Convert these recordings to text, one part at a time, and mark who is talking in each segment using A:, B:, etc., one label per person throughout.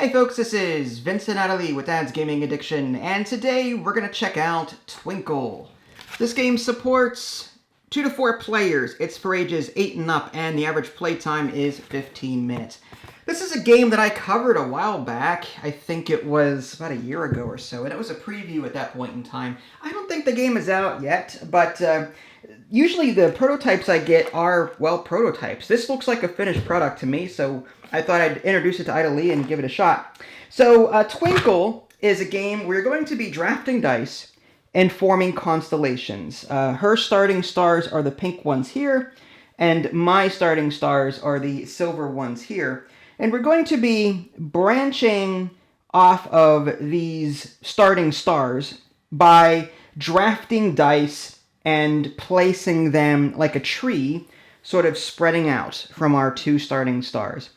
A: Hey folks, this is Vincent Natalie with Dad's Gaming Addiction, and today we're going to check out Twinkle. This game supports 2 to 4 players. It's for ages 8 and up, and the average playtime is 15 minutes. This is a game that I covered a while back. I think it was about a year ago or so, and it was a preview at that point in time. I don't think the game is out yet, but usually the prototypes I get are, well, prototypes. This looks like a finished product to me, so I thought I'd introduce it to Ida Lee and give it a shot. So Twinkle is a game where you're going to be drafting dice and forming constellations. Her starting stars are the pink ones here, and my starting stars are the silver ones here. And we're going to be branching off of these starting stars by drafting dice and placing them like a tree, sort of spreading out from our 2 starting stars.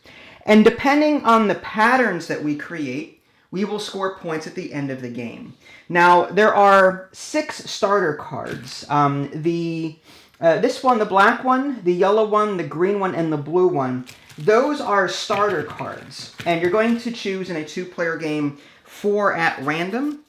A: And depending on the patterns that we create, we will score points at the end of the game. Now, there are 6 starter cards. This one, the black one, the yellow one, the green one, and the blue one, those are starter cards. And you're going to choose in a 2-player game 4 at random.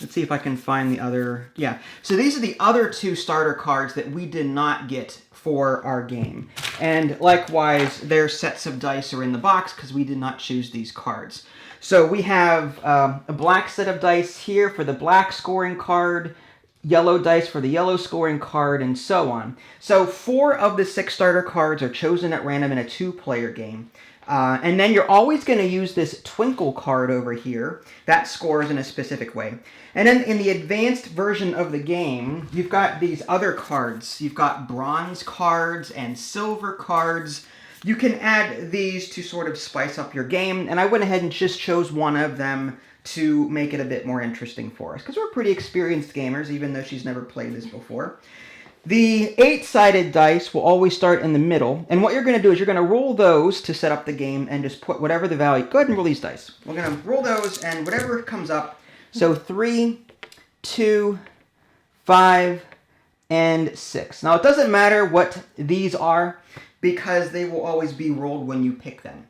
A: Let's see if I can find the other. Yeah, so these are the other 2 starter cards that we did not get for our game. And likewise, their sets of dice are in the box because we did not choose these cards. So we have a black set of dice here for the black scoring card, yellow dice for the yellow scoring card, and so on. So 4 of the 6 starter cards are chosen at random in a 2-player game. And then you're always going to use this Twinkle card over here. That scores in a specific way. And then in the advanced version of the game, you've got these other cards. You've got bronze cards and silver cards. You can add these to sort of spice up your game. And I went ahead and just chose one of them to make it a bit more interesting for us, because we're pretty experienced gamers, even though she's never played this before. The 8-sided dice will always start in the middle, and what you're going to do is you're going to roll those to set up the game and just put whatever the value. Go ahead and roll these dice. We're going to roll those, and whatever comes up. So 3, 2, 5, and 6. Now, it doesn't matter what these are, because they will always be rolled when you pick them.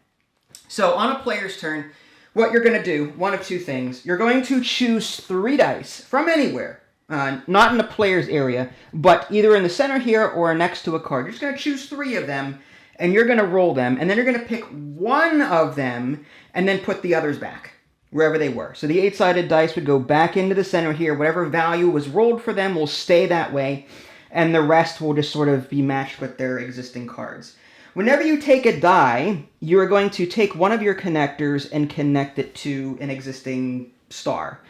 A: So on a player's turn, what you're going to do, one of 2 things. You're going to choose 3 dice from anywhere. Not in the player's area, but either in the center here or next to a card. You're just going to choose 3 of them, and you're going to roll them, and then you're going to pick one of them, and then put the others back, wherever they were. So the 8-sided dice would go back into the center here. Whatever value was rolled for them will stay that way, and the rest will just sort of be matched with their existing cards. Whenever you take a die, you're going to take one of your connectors and connect it to an existing star.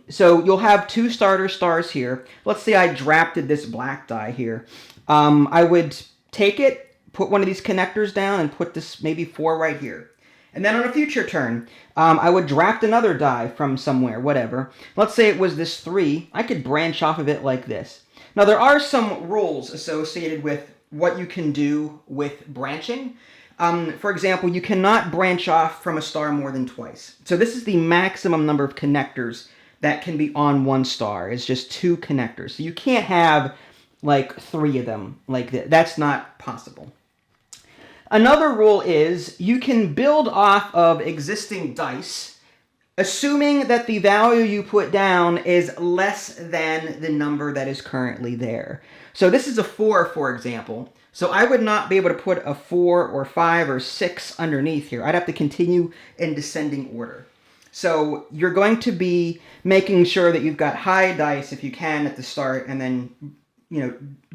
A: So you'll have 2 starter stars here. Let's say I drafted this black die here. I would take it, put one of these connectors down, and put this maybe 4 right here. And then on a future turn, I would draft another die from somewhere, whatever. Let's say it was this 3. I could branch off of it like this. Now there are some rules associated with what you can do with branching. For example, you cannot branch off from a star more than twice. So this is the maximum number of connectors that can be on one star. It's just 2 connectors. So you can't have like 3 of them like that. That's not possible. Another rule is you can build off of existing dice, assuming that the value you put down is less than the number that is currently there. So this is a 4, for example. So I would not be able to put a 4 or 5 or 6 underneath here. I'd have to continue in descending order. So you're going to be making sure that you've got high dice if you can at the start, and then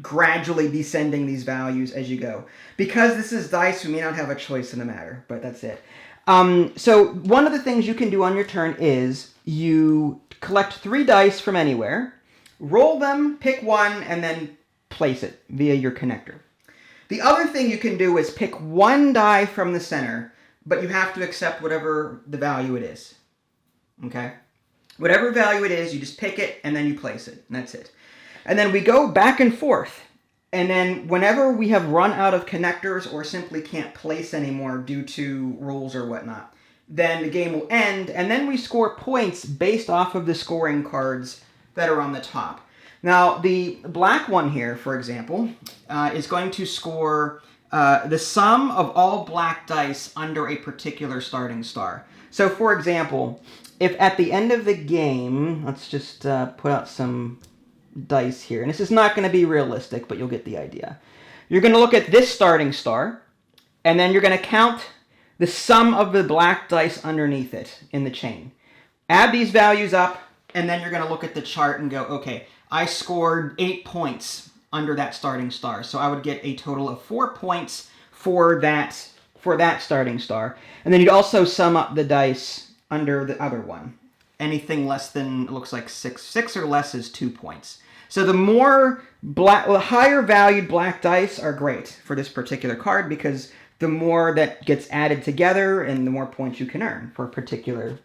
A: gradually descending these values as you go. Because this is dice, we may not have a choice in the matter, but that's it. So one of the things you can do on your turn is you collect 3 dice from anywhere, roll them, pick one, and then place it via your connector. The other thing you can do is pick 1 die from the center, but you have to accept whatever the value it is. Okay? Whatever value it is, you just pick it, and then you place it, and that's it. And then we go back and forth, and then whenever we have run out of connectors or simply can't place anymore due to rules or whatnot, then the game will end, and then we score points based off of the scoring cards that are on the top. Now, the black one here, for example, is going to score the sum of all black dice under a particular starting star. So, for example, if at the end of the game, let's just put out some dice here. And this is not going to be realistic, but you'll get the idea. You're going to look at this starting star, and then you're going to count the sum of the black dice underneath it in the chain. Add these values up, and then you're going to look at the chart and go, okay, I scored 8 points under that starting star. So I would get a total of 4 points for that starting star. And then you'd also sum up the dice under the other one. Anything less than, it looks like 6 or less is 2 points. So the higher valued black dice are great for this particular card because the more that gets added together and the more points you can earn for a particular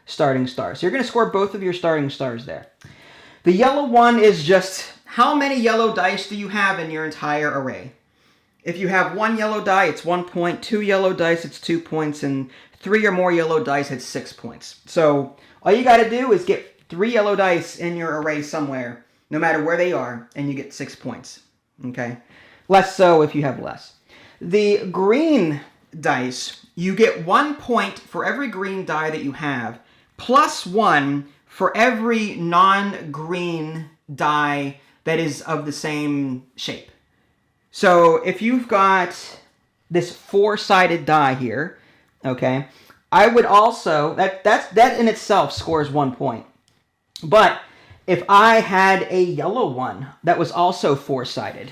A: starting star. So you're going to score both of your starting stars there. The yellow one is just how many yellow dice do you have in your entire array. If you have 1 yellow die, it's 1 point. 2 yellow dice, it's 2 points. And 3 or more yellow dice, it's 6 points. So all you got to do is get 3 yellow dice in your array somewhere, no matter where they are, and you get 6 points. Okay? Less so if you have less. The green dice, you get 1 point for every green die that you have, plus 1 for every non-green die that is of the same shape. So if you've got this 4-sided die here, okay, I would also, that in itself scores 1 point. But if I had a yellow one that was also 4-sided,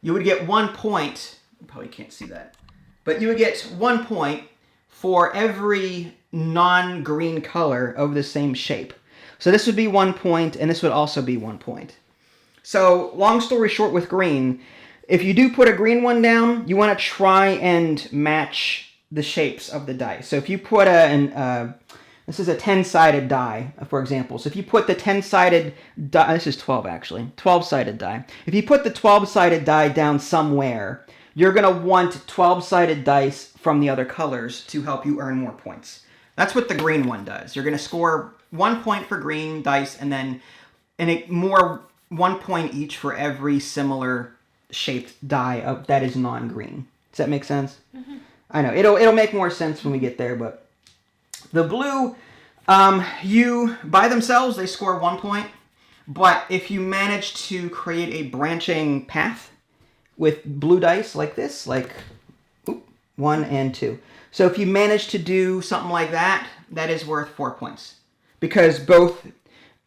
A: you would get 1 point. You probably can't see that. But you would get 1 point for every non-green color of the same shape. So this would be 1 point, and this would also be 1 point. So long story short with green, if you do put a green one down, you want to try and match the shapes of the dice. So if you put this is a 10-sided die, for example. So if you put the 10-sided die, this is 12 actually, 12-sided die. If you put the 12-sided die down somewhere, you're going to want 12-sided dice from the other colors to help you earn more points. That's what the green one does. You're going to score 1 point for green dice and then 1 point each for every similar shaped die that is non-green. Does that make sense? Mm-hmm. I know it'll make more sense when we get there, but the blue, you by themselves they score 1 point, but if you manage to create a branching path with blue dice like this, 1 and 2. So if you manage to do something like that, that is worth 4 points because both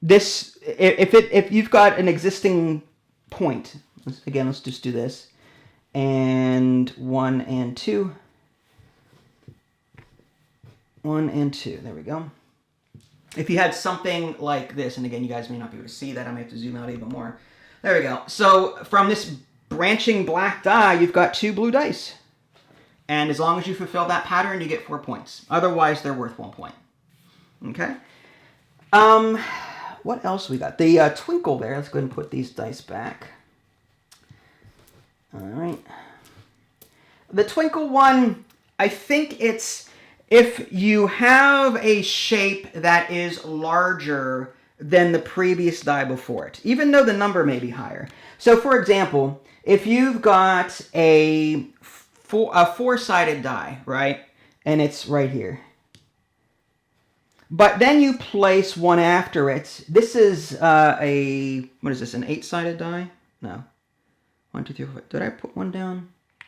A: this if you've got an existing point. Again, let's just do this. And 1 and 2. 1 and 2. There we go. If you had something like this, and again, you guys may not be able to see that. I may have to zoom out even more. There we go. So from this branching black die, you've got 2 blue dice. And as long as you fulfill that pattern, you get 4 points. Otherwise, they're worth 1 point. Okay? What else we got? The Twinkle there. Let's go ahead and put these dice back. All right. The Twinkle one, I think it's if you have a shape that is larger than the previous die before it, even though the number may be higher. So, for example, if you've got a 4-sided die, right, and it's right here, but then you place one after it. This is what is this, an 8-sided die? No. 1, 2, 3, 4. Did I put one down?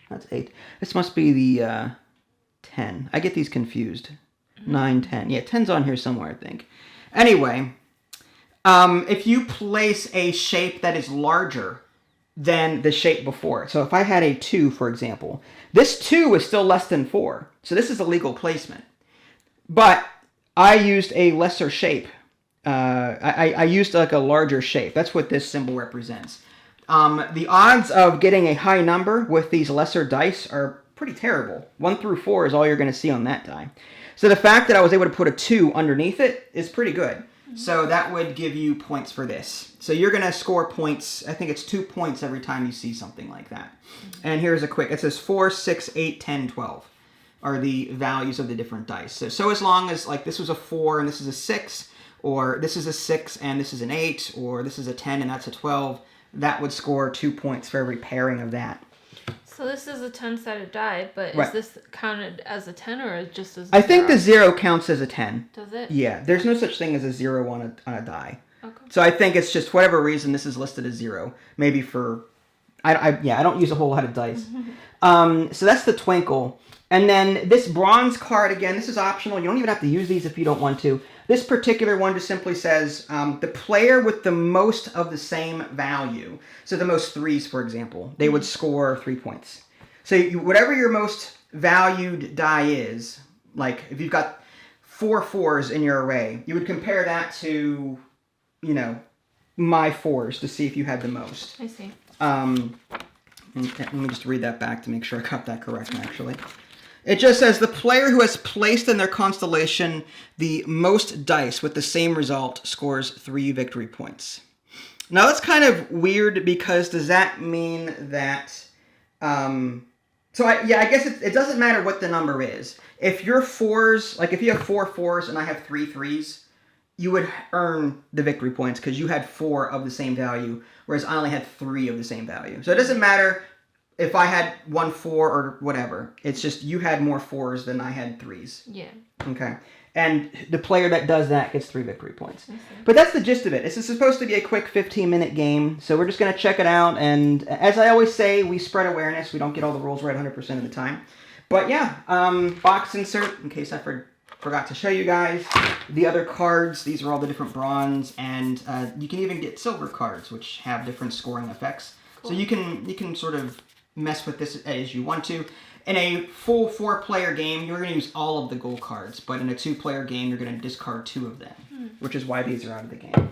A: That's 8. This must be the 10. I get these confused. 9, 10. Yeah, 10's on here somewhere, I think. Anyway, if you place a shape that is larger than the shape before. So if I had a 2, for example, this 2 is still less than 4. So this is a legal placement. But I used a lesser shape. I used like a larger shape. That's what this symbol represents. The odds of getting a high number with these lesser dice are pretty terrible. 1 through 4 is all you're going to see on that die. So the fact that I was able to put a 2 underneath it is pretty good. So that would give you points for this. So you're going to score points. I think it's 2 points every time you see something like that. And here's a quick. It says 4, 6, 8, 10, 12 are the values of the different dice. So as long as like this was a 4 and this is a 6, or this is a 6 and this is an 8, or this is a 10 and that's a 12, that would score 2 points for every pairing of that.
B: So this is a 10-sided die, but
A: Right.
B: is this counted as a 10 or just as a
A: I think
B: 0?
A: the 0 counts as a 10.
B: Does it?
A: Yeah, there's no such thing as a 0 on a die.
B: Okay.
A: So I think it's just, for whatever reason, this is listed as 0. Maybe for... I don't use a whole lot of dice. So that's the Twinkle. And then this bronze card, again, this is optional. You don't even have to use these if you don't want to. This particular one just simply says the player with the most of the same value. So the most 3s, for example, they would score 3 points. So whatever your most valued die is, like if you've got 4 4s in your array, you would compare that to, you know, my 4s to see if you had the most.
B: I see.
A: Let me just read that back to make sure I got that correct, actually. It just says the player who has placed in their constellation the most dice with the same result scores 3 victory points. Now that's kind of weird because does that mean that... I guess it doesn't matter what the number is. If your 4s, like if you have 4 4s and I have 3 3s, you would earn the victory points because you had 4 of the same value, whereas I only had 3 of the same value. So it doesn't matter if I had 1 4 or whatever. It's just you had more 4s than I had 3s.
B: Yeah.
A: Okay. And the player that does that gets 3 victory points. But that's the gist of it. This is supposed to be a quick 15-minute game, so we're just going to check it out. And as I always say, we spread awareness. We don't get all the rules right 100% of the time. But yeah, box insert, in case I forgot to show you guys. The other cards, these are all the different bronze, and you can even get silver cards, which have different scoring effects. Cool. So you can sort of mess with this as you want to. In a full 4-player game, you're going to use all of the gold cards, but in a 2-player game, you're going to discard 2 of them, which is why these are out of the game.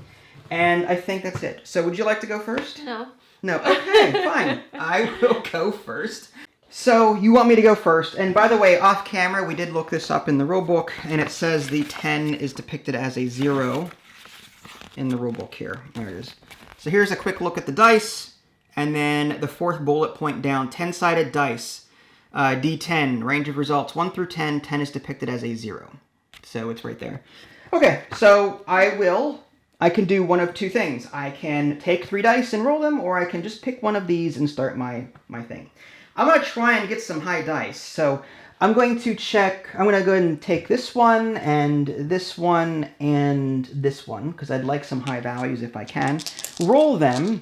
A: And I think that's it. So would you like to go first?
B: No.
A: No? Okay, fine. I will go first. So you want me to go first. And by the way, off camera, we did look this up in the rulebook, and it says the 10 is depicted as a 0 in the rulebook here. There it is. So here's a quick look at the dice, and then the 4th bullet point down, 10-sided dice. D10, range of results 1 through 10. 10 is depicted as a 0. So it's right there. Okay, so I can do one of 2 things. I can take 3 dice and roll them, or I can just pick one of these and start my thing. I'm going to try and get some high dice. So I'm going to go ahead and take this one, and this one, and this one, because I'd like some high values if I can. Roll them,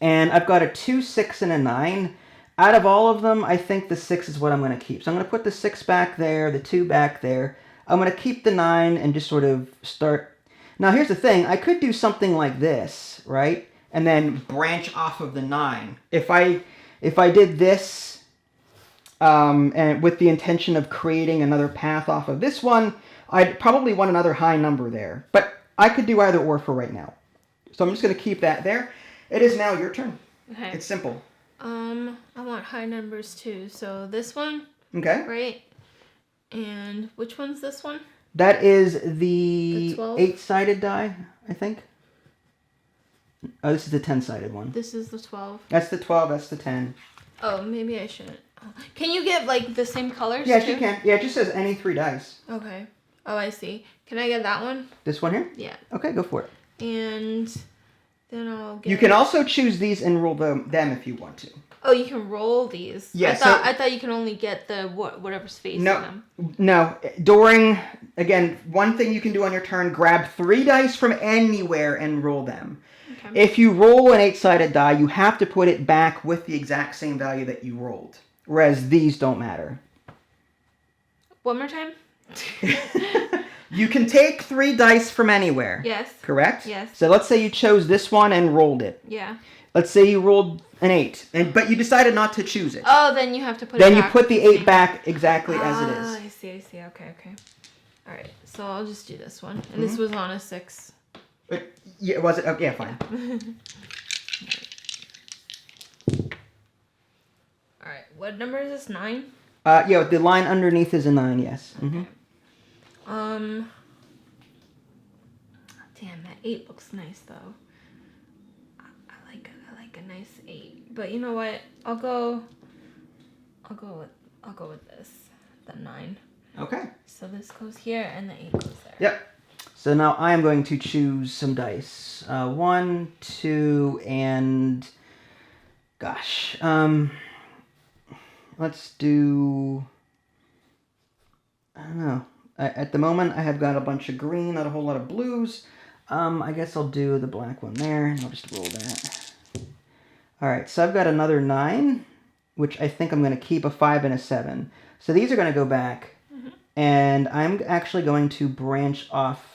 A: and I've got a 2, 6, and a 9. Out of all of them, I think the 6 is what I'm going to keep. So I'm going to put the 6 back there, the 2 back there. I'm going to keep the 9 and just sort of start. Now, here's the thing. I could do something like this, right? And then branch off of the 9. If I did this and with the intention of creating another path off of this one, I'd probably want another high number there. But I could do either or for right now. So I'm just going to keep that there. It is now your turn.
B: Okay.
A: It's simple.
B: I want high numbers too. So this one.
A: Okay.
B: Right. And which one's this one?
A: That is the
B: 12?
A: 8-sided die, I think. Oh, this is the 10-sided one.
B: This is the 12.
A: That's the 12, that's the 10.
B: Oh, maybe I shouldn't. Oh. Can you get like the same colors
A: Yes,
B: too?
A: you can. Yeah, it just says any 3 dice.
B: Okay. Oh, I see. Can I get that one?
A: This one here?
B: Yeah.
A: Okay, go for it.
B: And then I'll get...
A: You can also choose these and roll them if you want to.
B: Oh, you can roll these.
A: Yeah,
B: I thought you can only get the whatever space in them.
A: No. Again, one thing you can do on your turn, grab 3 dice from anywhere and roll them. Okay. If you roll an 8-sided die, you have to put it back with the exact same value that you rolled. Whereas these don't matter.
B: One more time?
A: You can take 3 dice from anywhere.
B: Yes.
A: Correct?
B: Yes.
A: So let's say you chose this one and rolled it.
B: Yeah.
A: Let's say you rolled an 8, but you decided not to choose it.
B: Oh, then you have to put it
A: back. Then you put the 8 back exactly as it is.
B: I see. Okay. All right. So I'll just do this one. And this was on a 6.
A: Yeah, was it? Okay, yeah, fine.
B: All right. What number is this? 9?
A: Yeah, the line underneath is a 9, yes.
B: Okay. Damn, that 8 looks nice though. I like a nice 8. But you know what? I'll go with this. The 9.
A: Okay.
B: So this goes here and the 8 goes there.
A: Yep. So now I am going to choose some dice. 1, 2, and gosh, let's do. I don't know. At the moment, I have got a bunch of green, not a whole lot of blues. I guess I'll do the black one there, and I'll just roll that. All right, so I've got another 9, which I think I'm going to keep, a 5 and a 7. So these are going to go back, and I'm actually going to branch off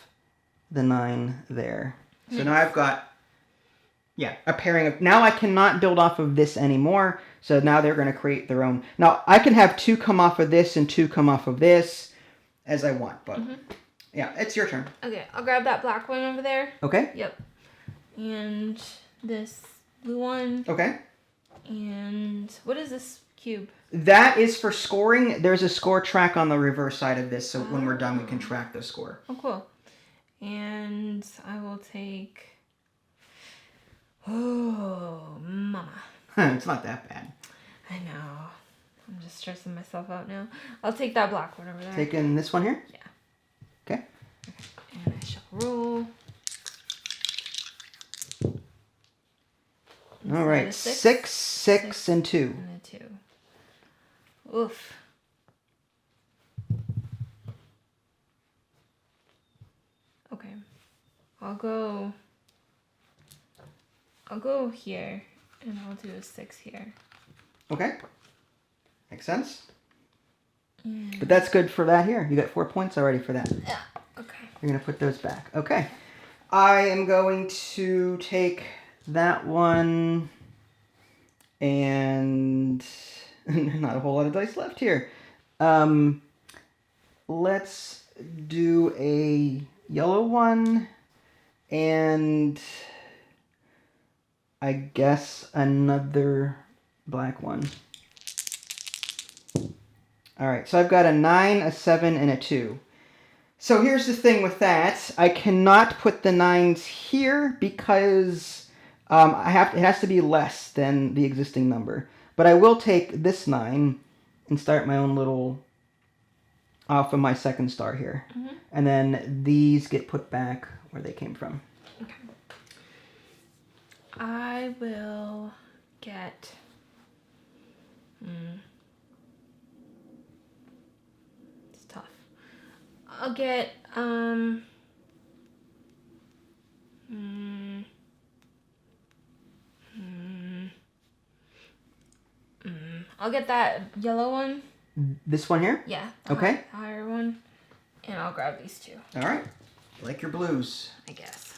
A: the 9 there. So now I've got, a pairing of... Now I cannot build off of this anymore, so now they're going to create their own. Now, I can have 2 come off of this and 2 come off of this as I want, but yeah, it's your turn.
B: Okay, I'll grab that black one over there.
A: Okay.
B: Yep. And this blue one.
A: Okay.
B: And what is this cube?
A: That is for scoring. There's a score track on the reverse side of this, so when we're done, we can track the score.
B: Oh, cool. And I will take... Oh, mama.
A: It's not that bad.
B: I know. I'm just stressing myself out now. I'll take that black one over there.
A: Taking this one here?
B: Yeah.
A: Okay.
B: And I shall roll.
A: All right. 6, and 2.
B: And a 2. Oof. Okay. I'll go here, and I'll do a 6 here.
A: Okay. Makes sense. But that's good for that here. You got 4 points already for that.
B: Yeah. Okay.
A: You're going to put those back. Okay. I am going to take that one, and not a whole lot of dice left here. Let's do a yellow one, and I guess another black one. All right, so I've got a 9, a 7, and a 2. So here's the thing with that. I cannot put the 9s here because it has to be less than the existing number. But I will take this 9 and start my own little off of my second star here. And then these get put back where they came from.
B: Okay. I will get... It's tough. I'll get, I'll get that yellow one.
A: This one here?
B: Yeah.
A: Okay.
B: Higher one. And I'll grab these 2.
A: All right. Like your blues.
B: I guess.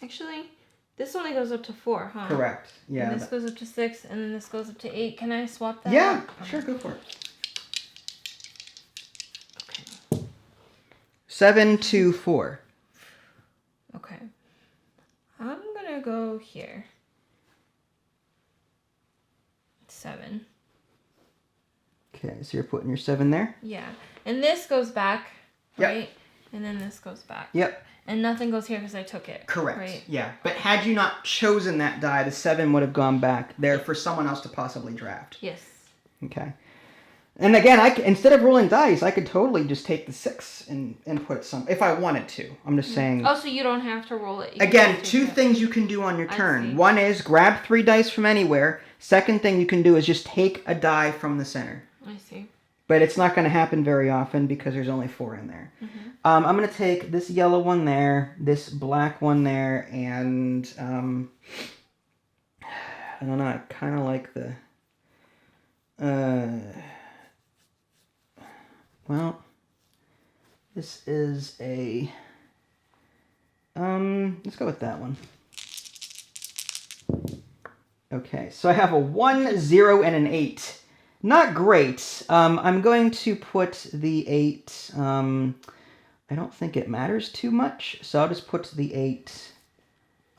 B: Actually, this only goes up to 4, huh?
A: Correct. Yeah.
B: And this goes up to 6, and then this goes up to 8. Can I swap that?
A: Yeah,
B: out?
A: sure, go for it.
B: Okay.
A: 7, 2, 4.
B: Okay. I'm gonna go here. 7.
A: Okay, so you're putting your 7 there?
B: Yeah. And this goes back,
A: Yep.
B: right? And then this goes back.
A: Yep.
B: And nothing goes here because I took it.
A: Correct.
B: Right?
A: Yeah. But had you not chosen that die, the 7 would have gone back there for someone else to possibly draft.
B: Yes.
A: Okay. And again, instead of rolling dice, I could totally just take the 6 and put some, if I wanted to. I'm just saying.
B: Oh, so you don't have to roll it. You can
A: Again,
B: just
A: 2
B: take it.
A: things you can do on your
B: I
A: turn.
B: see.
A: One is grab 3 dice from anywhere. Second thing you can do is just take a die from the center.
B: I see.
A: But it's not going to happen very often because there's only 4 in there. I'm going to take this yellow one there, this black one there, and I don't know, I kind of like the... well, this is a... let's go with that one. Okay, so I have a 1, 0, and an 8. Not great. I'm going to put the 8... I don't think it matters too much, so I'll just put the 8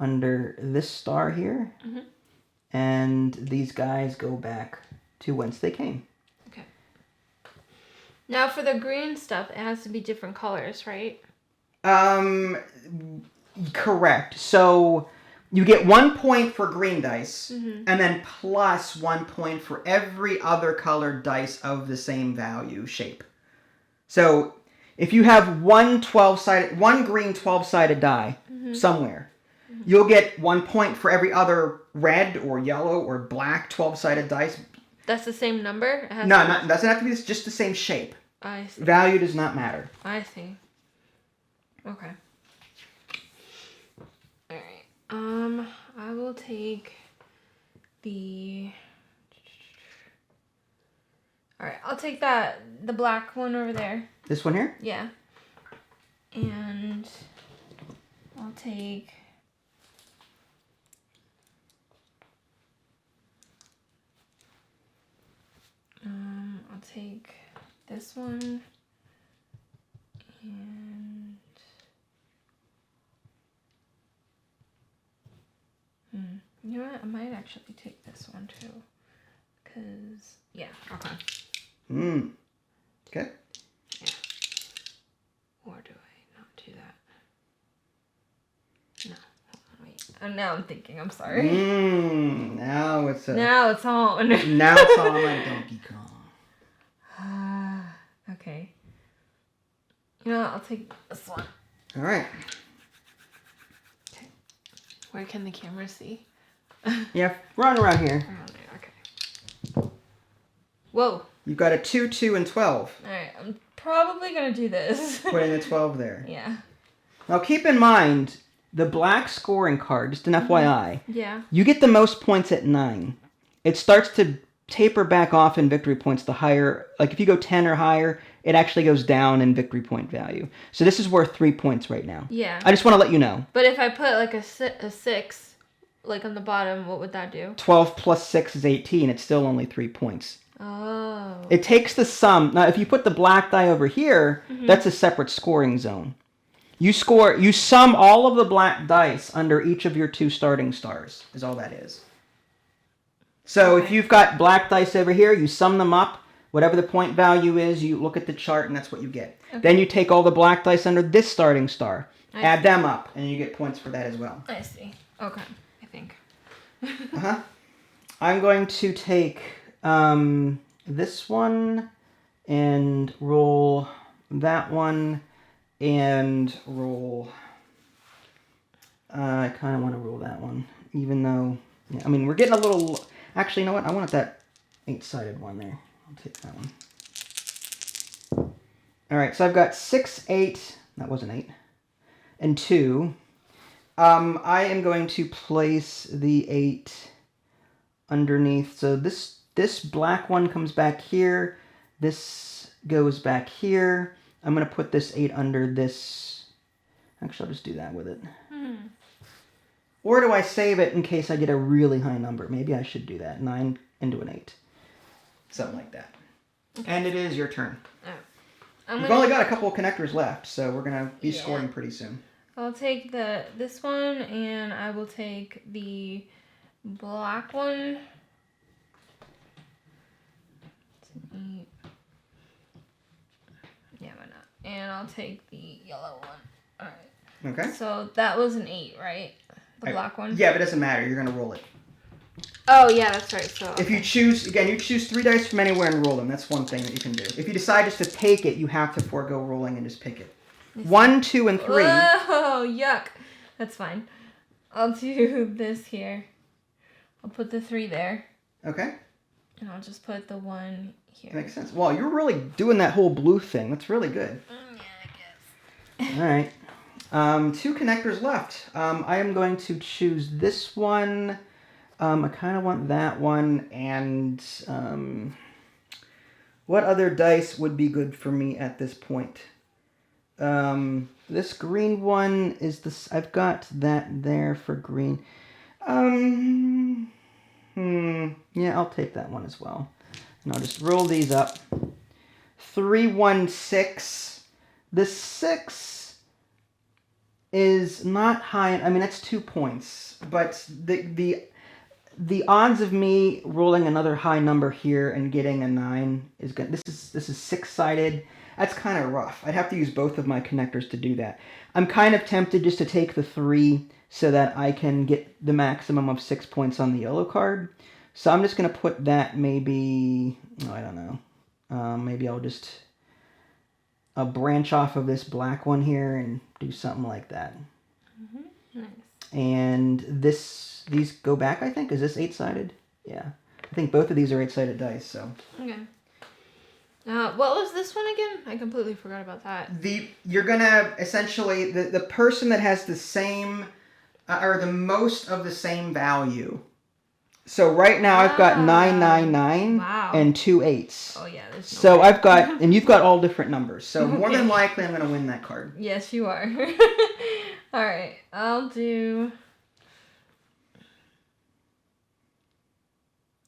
A: under this star here. And these guys go back to whence they came.
B: Okay. Now for the green stuff, it has to be different colors, right?
A: Correct. So you get 1 point for green dice, and then plus 1 point for every other colored dice of the same value shape. So If you have one green 12-sided die somewhere, you'll get 1 point for every other red or yellow or black 12-sided dice.
B: That's the same number?
A: Doesn't have to be just the same shape.
B: I see.
A: Value does not matter.
B: I see. Okay. Alright. I will take the... Alright, I'll take the black one over there.
A: This one here?
B: Yeah. And I'll take... I'll take this one. And... You know what? I might actually take this one too. Because, yeah, okay.
A: Okay.
B: Yeah. Or do I not do that? No. Hold on, wait. Now I'm thinking, I'm sorry.
A: Now it's on.
B: Now it's on
A: like Donkey Kong.
B: Okay. You know what? I'll take this one.
A: All right.
B: Okay. Where can the camera see?
A: Yeah, run around here.
B: Around there, okay. Whoa.
A: You've got a 2, 2, and 12.
B: Alright, I'm probably going to do this.
A: Putting a 12 there.
B: Yeah.
A: Now keep in mind, the black scoring card, just an FYI,
B: Yeah.
A: you get the most points at 9. It starts to taper back off in victory points the higher, like if you go 10 or higher, it actually goes down in victory point value. So this is worth 3 points right now.
B: Yeah.
A: I just want to let you know.
B: But if I put like a 6, like on the bottom, what would that do?
A: 12 plus 6 is 18. It's still only 3 points.
B: Oh.
A: It takes the sum. Now, if you put the black die over here, that's a separate scoring zone. You sum all of the black dice under each of your 2 starting stars, is all that is. So if you've got black dice over here, you sum them up. Whatever the point value is, you look at the chart, and that's what you get. Okay. Then you take all the black dice under this starting star, add them up, and you get points for that as well.
B: I see. Okay, I think.
A: I'm going to take this one and roll that one and roll... I kind of want to roll that one, even though... Yeah, I mean, we're getting a little... Actually, you know what? I want that 8-sided one there. I'll take that one. All right, so I've got 6, 8. That wasn't 8. And 2. I am going to place the 8 underneath. So this black one comes back here. This goes back here. I'm going to put this 8 under this. Actually, I'll just do that with it. Or do I save it in case I get a really high number? Maybe I should do that. 9 into an 8. Something like that. Okay. And it is your turn. You've only got a couple of connectors left, so we're going to be scoring pretty soon.
B: I'll take this one, and I will take the black one. It's an 8. Yeah, why not? And I'll take the yellow one. All right.
A: Okay.
B: So that was an 8, right? The black one?
A: Yeah, but it doesn't matter. You're going to roll it.
B: Oh, yeah, that's right. So
A: if you choose, again, you choose 3 dice from anywhere and roll them. That's one thing that you can do. If you decide just to take it, you have to forego rolling and just pick it. 1, 2, and 3.
B: Oh, yuck. That's fine. I'll do this here. I'll put the 3 there.
A: Okay.
B: And I'll just put the 1 here.
A: Makes sense. Well, you're really doing that whole blue thing. That's really good.
B: Yeah, I guess.
A: All right. 2 connectors left. I am going to choose this one. I kind of want that one. And what other dice would be good for me at this point? This green one is this. I've got that there for green. Yeah, I'll take that one as well. And I'll just roll these up. 3, 1, 6. The 6 is not high. I mean, that's 2 points. But the odds of me rolling another high number here and getting a 9 is good. This is 6-sided. That's kind of rough. I'd have to use both of my connectors to do that. I'm kind of tempted just to take the 3 so that I can get the maximum of 6 points on the yellow card. So I'm just going to put that maybe... Oh, I don't know. Maybe I'll just... branch off of this black one here and do something like that.
B: Nice.
A: And these go back, I think. Is this 8-sided? Yeah. I think both of these are 8-sided dice, so.
B: Okay. What was this one again? I completely forgot about that.
A: You're gonna essentially the person that has the same or the most of the same value. So right now I've got 999 and 2 8s.
B: Oh yeah. There's no
A: so
B: way.
A: I've got, and you've got all different numbers. So more
B: Okay.
A: than likely I'm gonna win that card.
B: Yes, you are. All right, I'll do.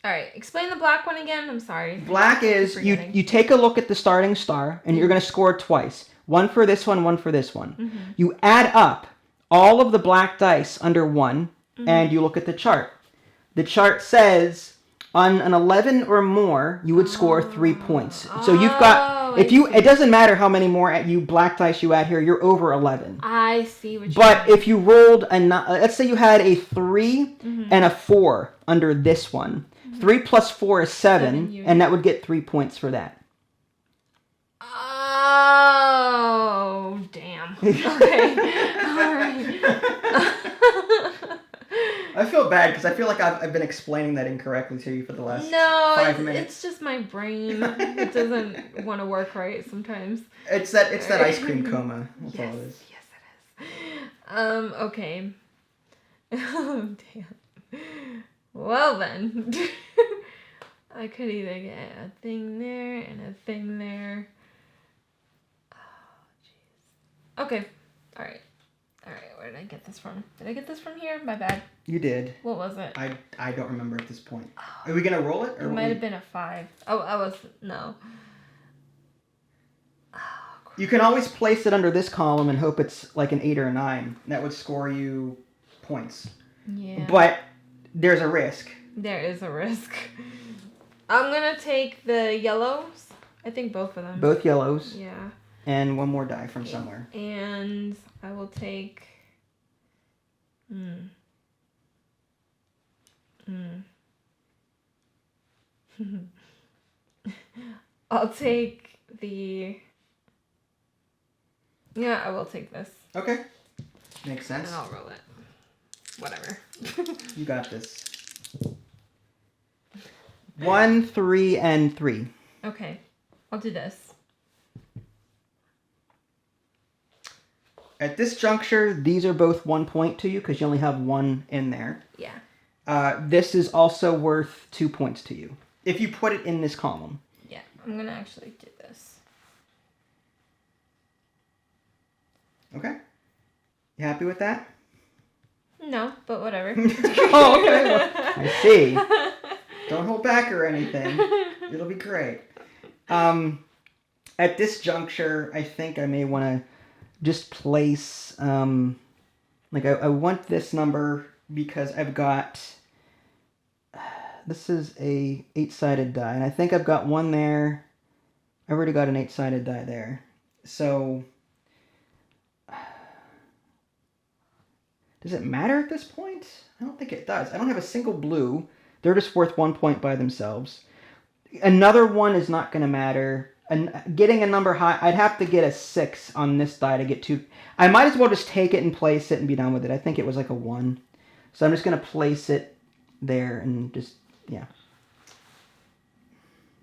B: All right, explain the black one again. I'm sorry.
A: Black is you take a look at the starting star and you're going to score twice. One for this one for this one.
B: Mm-hmm.
A: You add up all of the black dice under one and you look at the chart. The chart says on an 11 or more, you would score 3 points. So you've got, it doesn't matter how many more black dice you add here, you're over 11.
B: I see what you
A: But
B: mean.
A: if you rolled, let's say you had a 3 and a 4 under this one. 3 plus 4 is 7, and that would get 3 points for that.
B: Oh, damn. Okay. All right.
A: I feel bad because I feel like I've been explaining that incorrectly to you for the last 5 minutes.
B: It's just my brain. It doesn't want to work right sometimes.
A: It's that ice cream coma. That's all it is.
B: Yes, it is. Okay. Oh, damn. Well then. I could either get a thing there and a thing there. Oh, jeez. Okay. Alright, where did I get this from? Did I get this from here? My bad.
A: You did.
B: What was it?
A: I don't remember at this point. Are we going to roll it? Or
B: It might have been a 5. Oh, no.
A: You can always place it under this column and hope it's like an 8 or a 9. That would score you points.
B: Yeah.
A: But there's a risk.
B: There is a risk. I'm going to take the yellows. I think both of them.
A: Both yellows.
B: Yeah.
A: And one more die from somewhere.
B: And I will take... I'll take the... Yeah, I will take this.
A: Okay. Makes sense.
B: And I'll roll it. Whatever.
A: You got this. 1, 3, and 3.
B: Okay. I'll do this.
A: At this juncture, these are both 1 point to you because you only have 1 in there.
B: Yeah.
A: This is also worth 2 points to you if you put it in this column.
B: Yeah, I'm going to actually do this.
A: Okay. You happy with that?
B: No, but whatever.
A: Oh, okay. Well, I see. Don't hold back or anything. It'll be great. At this juncture, I think I may want to just place, I want this number because I've got, this is a 8-sided die, and I think I've got one there. I already got an 8-sided die there. So, does it matter at this point? I don't think it does. I don't have a single blue. They're just worth 1 point by themselves. Another one is not going to matter. And getting a number high, I'd have to get a 6 on this die to get 2. I might as well just take it and place it and be done with it. I think it was like a 1. So I'm just going to place it there and just, yeah.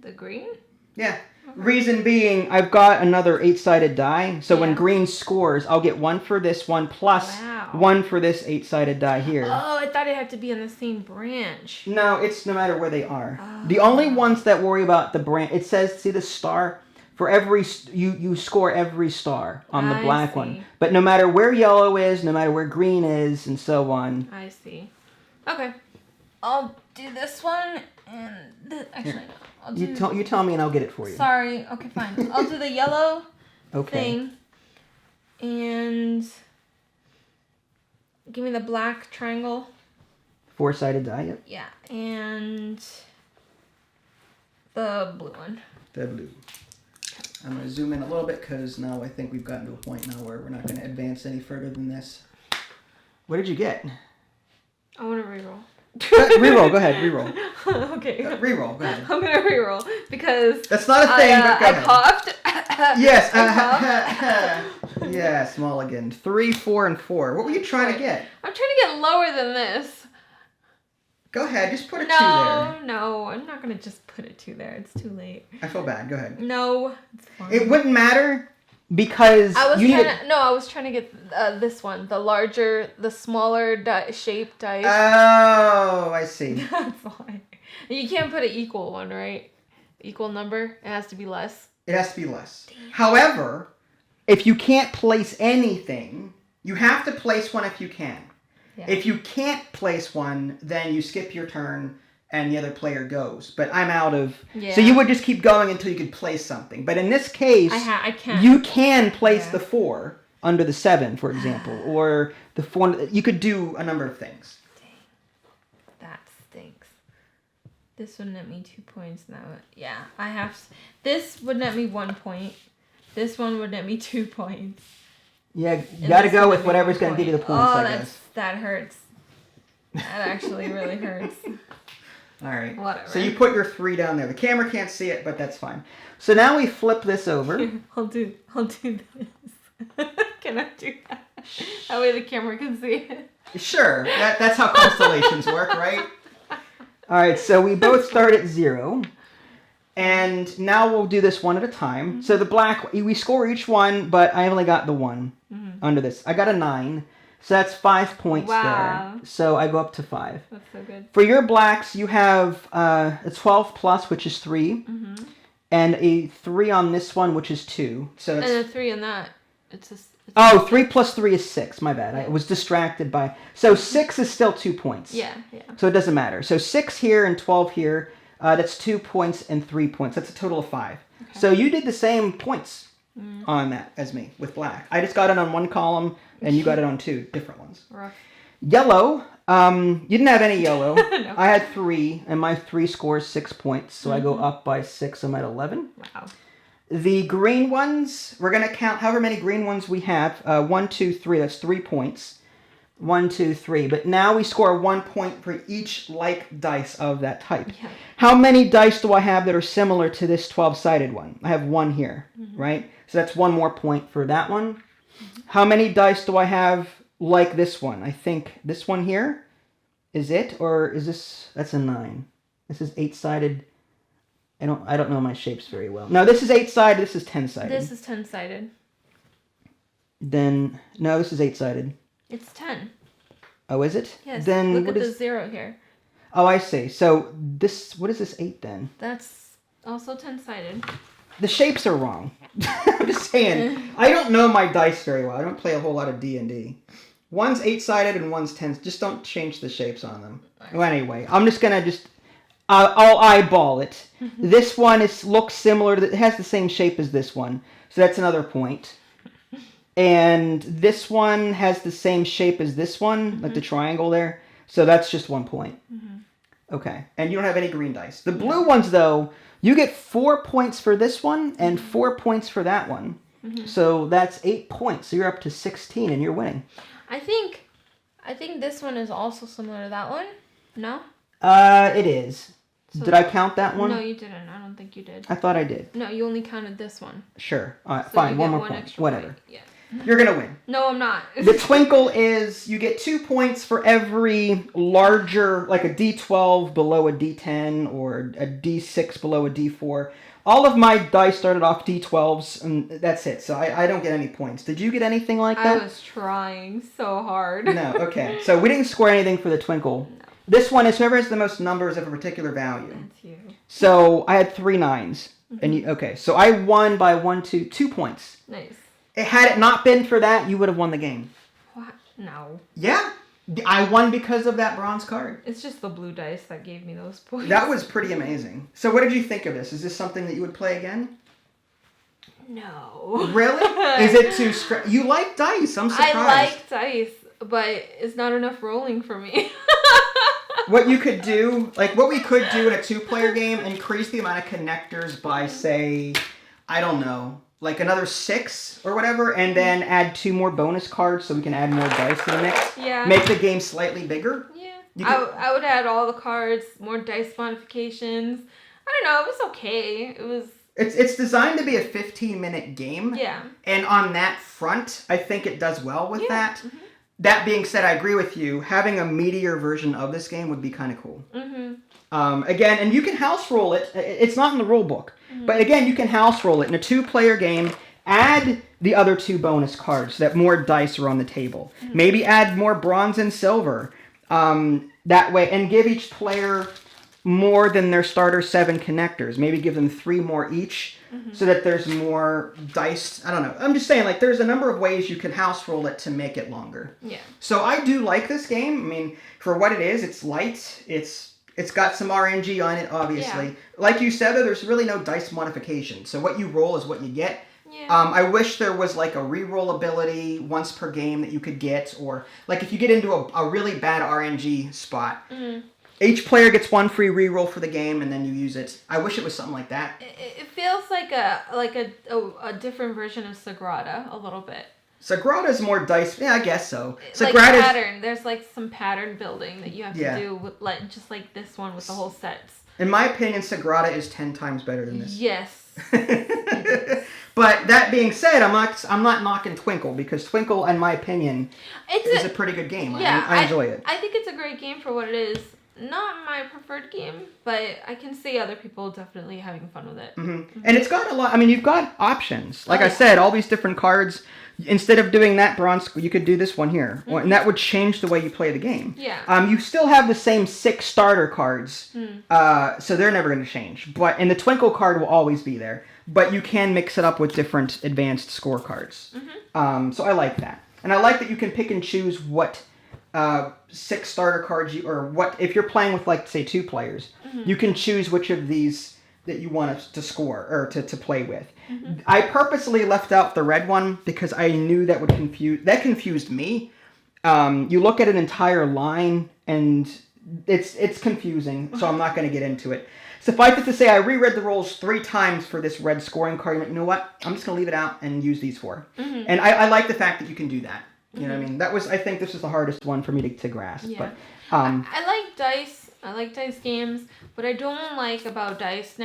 B: The green?
A: Yeah. Reason being, I've got another 8-sided die. So when green scores, I'll get 1 for this one plus 1 for this 8-sided die here.
B: Oh, I thought it had to be on the same branch.
A: No, it's no matter where they are. The only ones that worry about the branch, it says, see the star? For every, you score every star on the black one. But no matter where yellow is, no matter where green is, and so on.
B: I see. Okay. I'll do this one and actually no. I'll do...
A: You tell me and I'll get it for you.
B: Sorry. Okay, fine. I'll do the yellow
A: okay.
B: thing. And give me the black triangle.
A: 4-sided die, yep.
B: Yeah. And the blue one.
A: The blue. I'm going to zoom in a little bit because now I think we've gotten to a point now where we're not going to advance any further than this. What did you get?
B: I want to reroll.
A: Reroll, go ahead, reroll.
B: Okay.
A: Reroll, go ahead.
B: I'm going to reroll because
A: that's not a thing, but go
B: I
A: ahead.
B: coughed
A: Yes. Yes, mulligan. 3, 4, and 4. What were you trying to get?
B: I'm trying to get lower than this.
A: Go ahead. Just put a 2 there.
B: No, I'm not going to just put a 2 there. It's too late.
A: I feel bad. Go ahead.
B: No, it's fine.
A: It wouldn't matter because
B: I was trying to get this one. The larger, the smaller shaped dice.
A: Oh, I see.
B: That's why. You can't put an equal one, right? Equal number. It has to be less.
A: It has to be less. Damn. However, if you can't place anything, you have to place one if you can. Yeah. If you can't place one, then you skip your turn and the other player goes. But I'm out of... Yeah. So you would just keep going until you could place something. But in this case,
B: I can.
A: You can place the 4 under the 7, for example. Or the 4... You could do a number of things.
B: Dang. That stinks. This would net me 2 points now. Yeah, I have... This would net me 1 point. This one would net me 2 points.
A: Yeah, you gotta go with whatever's gonna give you the points, I guess.
B: That hurts. That actually really hurts.
A: Alright.
B: Whatever.
A: So you put your 3 down there. The camera can't see it, but that's fine. So now we flip this over.
B: Here, I'll do this. Can I do that? That way the camera can see it.
A: Sure. That's how constellations work, right? Alright, so we both start at 0. And now we'll do this one at a time. Mm-hmm. So the black, we score each one, but I only got the 1 under this. I got a 9. So that's 5 points there. So I go up to 5.
B: That's so good.
A: For your blacks, you have a 12 plus, which is 3. Mm-hmm. And a 3 on this one, which is 2. So it's,
B: and a 3 on that. It's
A: 3 plus 3 is 6. My bad. I was distracted by... So 6 is still 2 points.
B: Yeah.
A: So it doesn't matter. So 6 here and 12 here. That's 2 points and 3 points. That's a total of 5. Okay. So you did the same points on that as me with black. I just got it on 1 column, and you got it on 2 different ones.
B: Rough.
A: Yellow, you didn't have any yellow.
B: No.
A: I had 3, and my 3 scores 6 points, so I go up by 6. I'm at 11.
B: Wow.
A: The green ones, we're going to count however many green ones we have. 1, 2, 3, that's 3 points. 1, 2, 3. But now we score 1 point for each like dice of that type. Yeah. How many dice do I have that are similar to this 12-sided one? I have 1 here, right? So that's 1 more point for that one. How many dice do I have like this one? I think this one here is it, or is this... That's a 9. This is 8-sided. I don't know my shapes very well. No, this is 8-sided. This is 10-sided.
B: This is 10-sided.
A: Then no, this is 8-sided.
B: It's 10.
A: Oh, is it?
B: Yes.
A: Then
B: look at the 0 here.
A: Oh, I see. So this, what is this 8 then?
B: That's also 10-sided.
A: The shapes are wrong. I'm just saying. I don't know my dice very well. I don't play a whole lot of D&D. One's 8-sided and one's 10. Just don't change the shapes on them. Well, anyway, I'm just gonna I'll eyeball it. This one looks similar to. It has the same shape as this one, so that's another point. And this one has the same shape as this one, like the triangle there. So that's just 1 point. Okay. And you don't have any green dice. The blue ones, though, you get 4 points for this one and 4 points for that one. So that's 8 points. So you're up to 16 and you're winning.
B: I think this one is also similar to that one. No?
A: It is. So did I count that one?
B: No, you didn't. I don't think you did.
A: I thought I did.
B: No, you only counted this one.
A: Sure. All right, so fine. One more point. Whatever.
B: Point. Yeah.
A: You're going to win.
B: No, I'm not.
A: The Twinkle is you get 2 points for every larger, like a D12 below a D10 or a D6 below a D4. All of my dice started off D12s, and that's it. So I don't get any points. Did you get anything like that?
B: I was trying so hard.
A: No, okay. So we didn't score anything for the Twinkle. No. This one is whoever has the most numbers of a particular value.
B: That's you.
A: So I had 3 9s. And okay, so I won by 2 points.
B: Nice.
A: Had it not been for that, you would have won the game.
B: What? No.
A: Yeah. I won because of that bronze card.
B: It's just the blue dice that gave me those points.
A: That was pretty amazing. So what did you think of this? Is this something that you would play again?
B: No.
A: Really? Is it too... You like dice. I'm surprised.
B: I like dice, but it's not enough rolling for me.
A: What you could do... what we could do in a 2-player game, increase the amount of connectors by, say... I don't know... another 6 or whatever, and then add 2 more bonus cards so we can add more dice to the mix.
B: Yeah.
A: Make the game slightly bigger.
B: Yeah. I would add all the cards, more dice modifications. I don't know, it was okay.
A: It's designed to be a 15-minute game.
B: Yeah.
A: And on that front, I think it does well with that.
B: Mm-hmm.
A: That being said, I agree with you. Having a meatier version of this game would be kind of cool.
B: Mm-hmm.
A: Again, and you can house roll it. It's not in the rule book.
B: Mm-hmm.
A: But again, you can house roll it in a 2-player game. Add the other 2 bonus cards so that more dice are on the table.
B: Mm-hmm.
A: Maybe add more bronze and silver. That way, and give each player more than their starter 7 connectors. Maybe give them 3 more each so that there's more dice. I don't know. I'm just saying, like, there's a number of ways you can house roll it to make it longer.
B: Yeah.
A: So I do like this game. I mean, for what it is, it's light. It's got some RNG on it, obviously.
B: Yeah.
A: Like you said, there's really no dice modification. So what you roll is what you get.
B: Yeah.
A: I wish there was like a reroll ability once per game that you could get, or like if you get into a really bad RNG spot, each player gets 1 free reroll for the game, and then you use it. I wish it was something like that.
B: It feels like a different version of Sagrada a little bit.
A: Sagrada's more dice. Yeah, I guess so.
B: Like
A: Sagrada's
B: pattern. There's like some pattern building that you have to do with just like this one with the whole sets.
A: In my opinion, Sagrada is 10 times better than this.
B: Yes.
A: But that being said, I'm not knocking Twinkle, because Twinkle, in my opinion, is a pretty good game.
B: Yeah,
A: I enjoy it.
B: I think it's a great game for what it is. Not my preferred game, but I can see other people definitely having fun with it.
A: Mm-hmm. And it's got a lot. I mean, you've got options. Like I said, all these different cards. Instead of doing that bronze, you could do this one here, and that would change the way you play the game.
B: Yeah.
A: You still have the same 6 starter cards, so they're never going to change. And the Twinkle card will always be there. But you can mix it up with different advanced scorecards. So I like that. And I like that you can pick and choose what 6 starter cards if you're playing with, like, say, 2 players, you can choose which of these that you want to score or to play with. I purposely left out the red one because I knew that would confused me. You look at an entire line and it's confusing, so I'm not going to get into it. Suffice it to say, I reread the rules 3 times for this red scoring card. You know what? I'm just going to leave it out and use these 4. And I like the fact that you can do that. You know what I mean? I think this is the hardest one for me to grasp.
B: Yeah.
A: But
B: I like dice. I like dice games. What I don't like about dice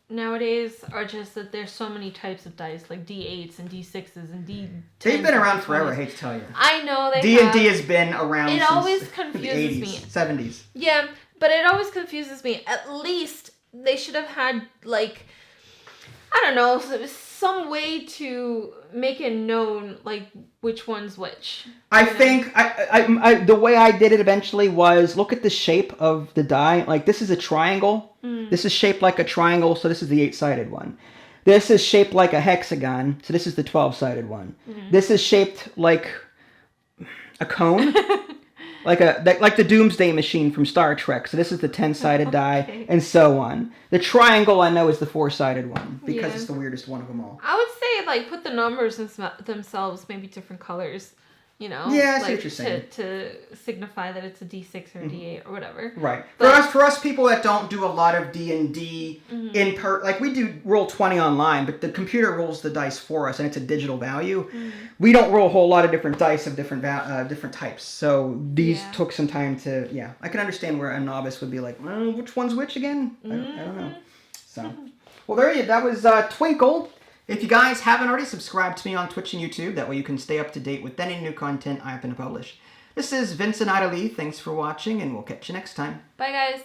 B: nowadays are just that there's so many types of dice, like D8s and D6s and D10s.
A: They've been around forever, I hate to tell you.
B: I know they
A: D&D
B: have.
A: has been around
B: It
A: since
B: always
A: the
B: confuses
A: 80s,
B: me.
A: 70s.
B: Yeah, but it always confuses me. At least they should have had, like, I don't know, some way to make it known, like, which one's which.
A: I think the way I did it eventually was look at the shape of the die. Like, this is a triangle. This is shaped like a triangle, so this is the 8-sided one. This is shaped like a hexagon, so this is the 12-sided one. This is shaped like a cone. Like the Doomsday Machine from Star Trek. So this is the 10-sided die, and so on. The triangle, I know, is the 4-sided one, because it's the weirdest one of them all.
B: I would say, like, put the numbers themselves maybe different colors, you know?
A: Yeah, I see
B: like,
A: what you're saying.
B: To signify that it's a D6 or a D8 or whatever.
A: Right.
B: But,
A: For us people that don't do a lot of D&D like we do Roll20 online, but the computer rolls the dice for us, and it's a digital value. We don't roll a whole lot of different dice of different types. So these took some time to, I can understand where a novice would be like, which one's which again? I don't know. So, well, that was Twinkle. If you guys haven't already, subscribe to me on Twitch and YouTube. That way you can stay up to date with any new content I happen to publish. This is Vincent Ida Lee. Thanks for watching, and we'll catch you next time.
B: Bye, guys.